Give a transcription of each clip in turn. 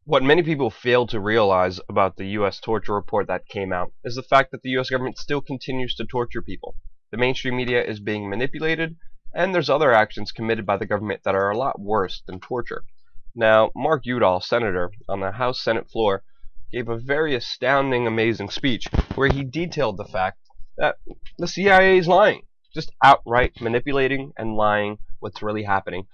What many people fail to realize about the U.S. torture report that came out is the fact that the U.S. government still continues to torture people. The mainstream media is being manipulated, and there's other actions committed by the government that are a lot worse than torture. Now, Mark Udall, senator, on the House Senate floor, gave a very astounding, amazing speech where he detailed the fact that the CIA is lying, just outright manipulating and lying what's really happening.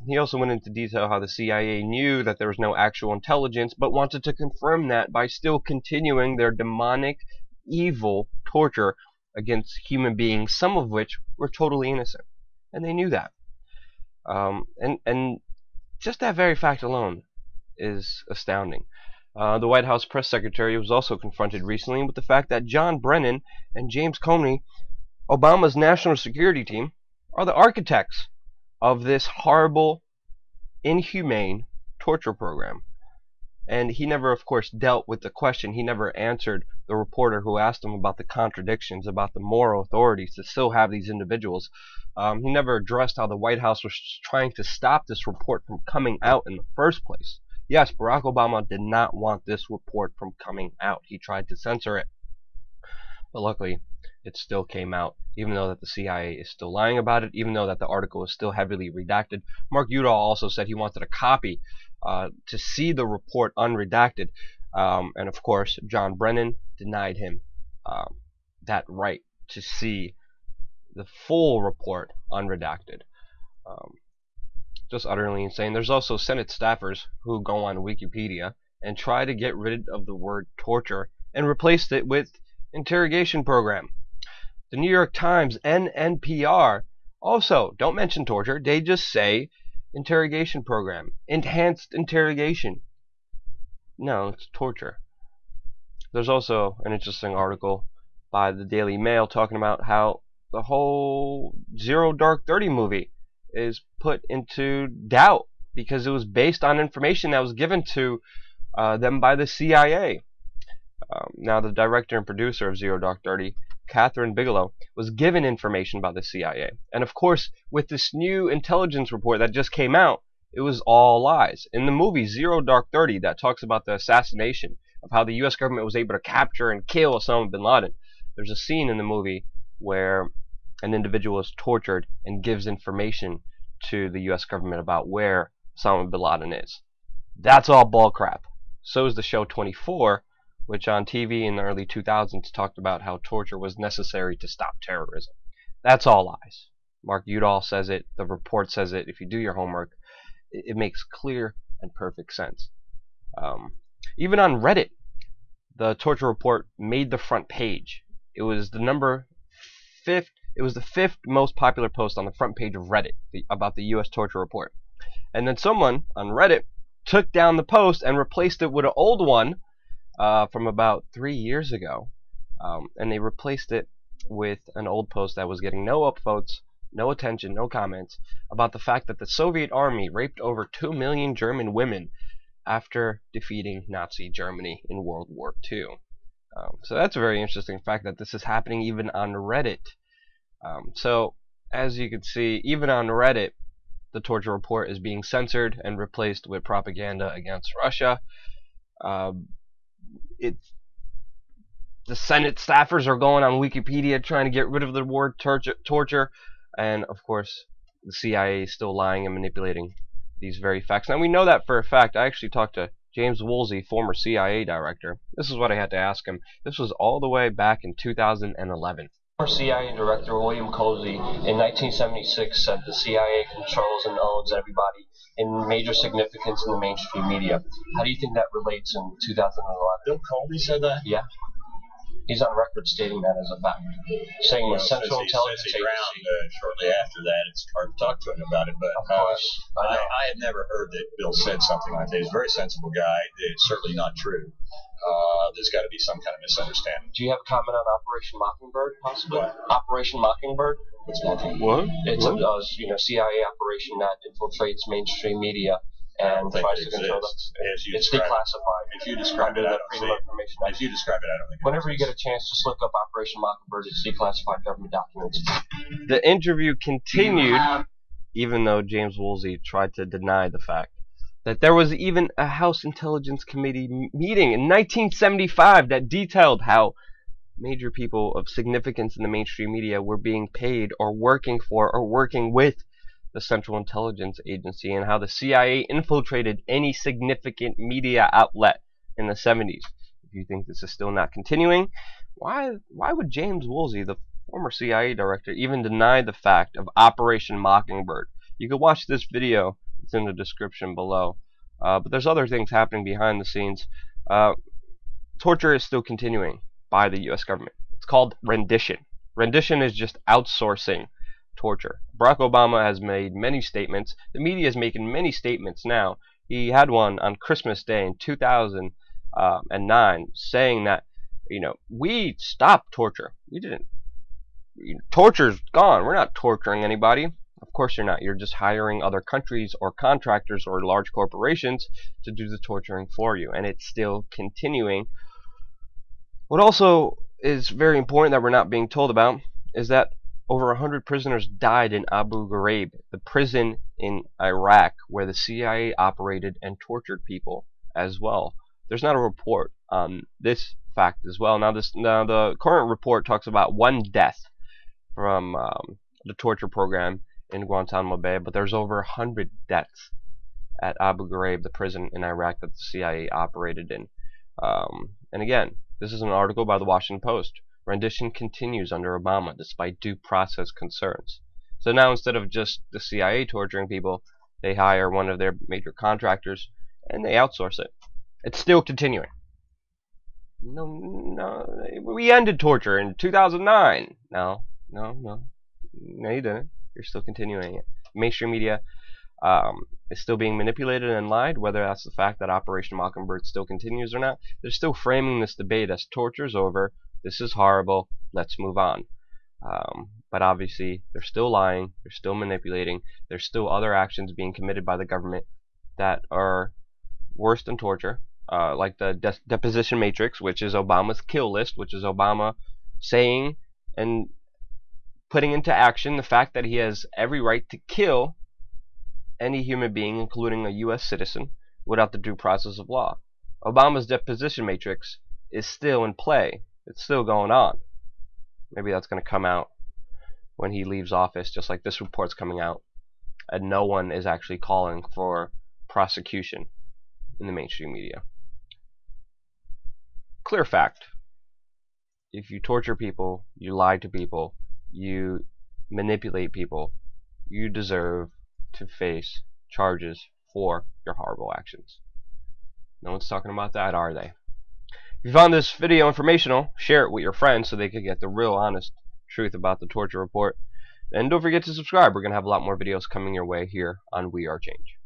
He also went into detail how the CIA knew that there was no actual intelligence, but wanted to confirm that by still continuing their demonic, evil torture against human beings, some of which were totally innocent. And they knew that. And just that very fact alone is astounding. The White House press secretary was also confronted recently with the fact that John Brennan and James Comey, Obama's national security team, are the architects of this horrible, inhumane torture program. And he never, of course, dealt with the question. He never answered the reporter who asked him about the contradictions, about the moral authorities to still have these individuals. He never addressed how the White House was trying to stop this report from coming out in the first place. Yes, Barack Obama did not want this report from coming out. He tried to censor it. But luckily, it still came out, even though that the CIA is still lying about it, even though that the article is still heavily redacted. Mark Udall also said he wanted a copy to see the report unredacted. And of course, John Brennan denied him that right to see the full report unredacted. Just utterly insane. There's also Senate staffers who go on Wikipedia and try to get rid of the word torture and replaced it with interrogation program. The New York Times and NPR also don't mention torture. They just say interrogation program, enhanced interrogation. No, it's torture. There's also an interesting article by the Daily Mail talking about how the whole Zero Dark 30 movie is put into doubt because it was based on information that was given to them by the CIA. Now, the director and producer of Zero Dark 30, Catherine Bigelow, was given information by the CIA. And of course, with this new intelligence report that just came out, it was all lies. In the movie Zero Dark 30 that talks about the assassination, of how the U.S. government was able to capture and kill Osama bin Laden, there's a scene in the movie where an individual is tortured and gives information to the U.S. government about where Osama bin Laden is. That's all bullcrap. So is the show 24, which on TV in the early 2000s talked about how torture was necessary to stop terrorism. That's all lies. Mark Udall says it, the report says it. If you do your homework, it makes clear and perfect sense. Even on Reddit, the torture report made the front page. It was the fifth most popular post on the front page of Reddit about the U.S. torture report. And then someone on Reddit took down the post and replaced it with an old one from about 3 years ago, and they replaced it with an old post that was getting no upvotes, no attention, no comments, about the fact that the Soviet army raped over 2 million German women after defeating Nazi Germany in World War II. So that's a very interesting fact that this is happening even on Reddit. So as you can see, even on Reddit, the torture report is being censored and replaced with propaganda against Russia. The Senate staffers are going on Wikipedia trying to get rid of the word torture, and of course the CIA is still lying and manipulating these very facts. Now we know that for a fact. I actually talked to James Woolsey, former CIA director. This is what I had to ask him. This was all the way back in 2011. Former CIA Director William Cozy in 1976 said the CIA controls and owns everybody in major significance in the mainstream media. How do you think that relates in 2011? Bill Colby said that? Yeah. He's on record stating that as a fact, saying the Central Intelligence Agency. Shortly after that, it's hard to talk to him about it, but of course, I had never heard that Bill said something like that. He's a very sensible guy. It's certainly not true. There's got to be some kind of misunderstanding. Do you have a comment on Operation Mockingbird, possibly? What? Operation Mockingbird? What's Mockingbird? What? It's a CIA operation that infiltrates mainstream media and tries to control them. It's declassified. If you describe it, I don't see it. If you describe it, I don't think it Whenever you get a chance, just look up Operation Mockingbird. It's declassified government documents. The interview continued, even though James Woolsey tried to deny the fact. that there was even a House Intelligence Committee meeting in 1975 that detailed how major people of significance in the mainstream media were being paid or working for or working with the Central Intelligence Agency, and how the CIA infiltrated any significant media outlet in the 70s. If you think this is still not continuing, why would James Woolsey, the former CIA director, even deny the fact of Operation Mockingbird? You can watch this video. It's in the description below. But there's other things happening behind the scenes. Torture is still continuing by the U.S. government. It's called rendition. Rendition is just outsourcing torture. Barack Obama has made many statements. The media is making many statements now. He had one on Christmas Day in 2009 saying that, we stopped torture. We didn't. Torture's gone. We're not torturing anybody. Of course you're not. You're just hiring other countries or contractors or large corporations to do the torturing for you. And it's still continuing. What also is very important that we're not being told about is that over 100 prisoners died in Abu Ghraib, the prison in Iraq where the CIA operated and tortured people as well. There's not a report on this fact as well. Now the current report talks about one death from the torture program in Guantanamo Bay, but there's over 100 deaths at Abu Ghraib, the prison in Iraq that the CIA operated in. And again, this is an article by the Washington Post. Rendition continues under Obama despite due process concerns. So now instead of just the CIA torturing people, they hire one of their major contractors and they outsource it. It's still continuing. No, we ended torture in 2009. No, you didn't. You're still continuing it. Mainstream media is still being manipulated and lied, whether that's the fact that Operation Mockingbird still continues or not. They're still framing this debate as torture's over, this is horrible, let's move on. But obviously, they're still lying, they're still manipulating, there's still other actions being committed by the government that are worse than torture, like the deposition matrix, which is Obama's kill list, which is Obama saying and putting into action the fact that he has every right to kill any human being, including a U.S. citizen, without the due process of law. Obama's deposition matrix is still in play. It's still going on. Maybe that's going to come out when he leaves office, just like this report's coming out, and no one is actually calling for prosecution in the mainstream media. Clear fact. If you torture people, you lie to people, you manipulate people, you deserve to face charges for your horrible actions. No one's talking about that, are they? If you found this video informational, share it with your friends so they could get the real honest truth about the torture report. And don't forget to subscribe. We're going to have a lot more videos coming your way here on WeAreChange.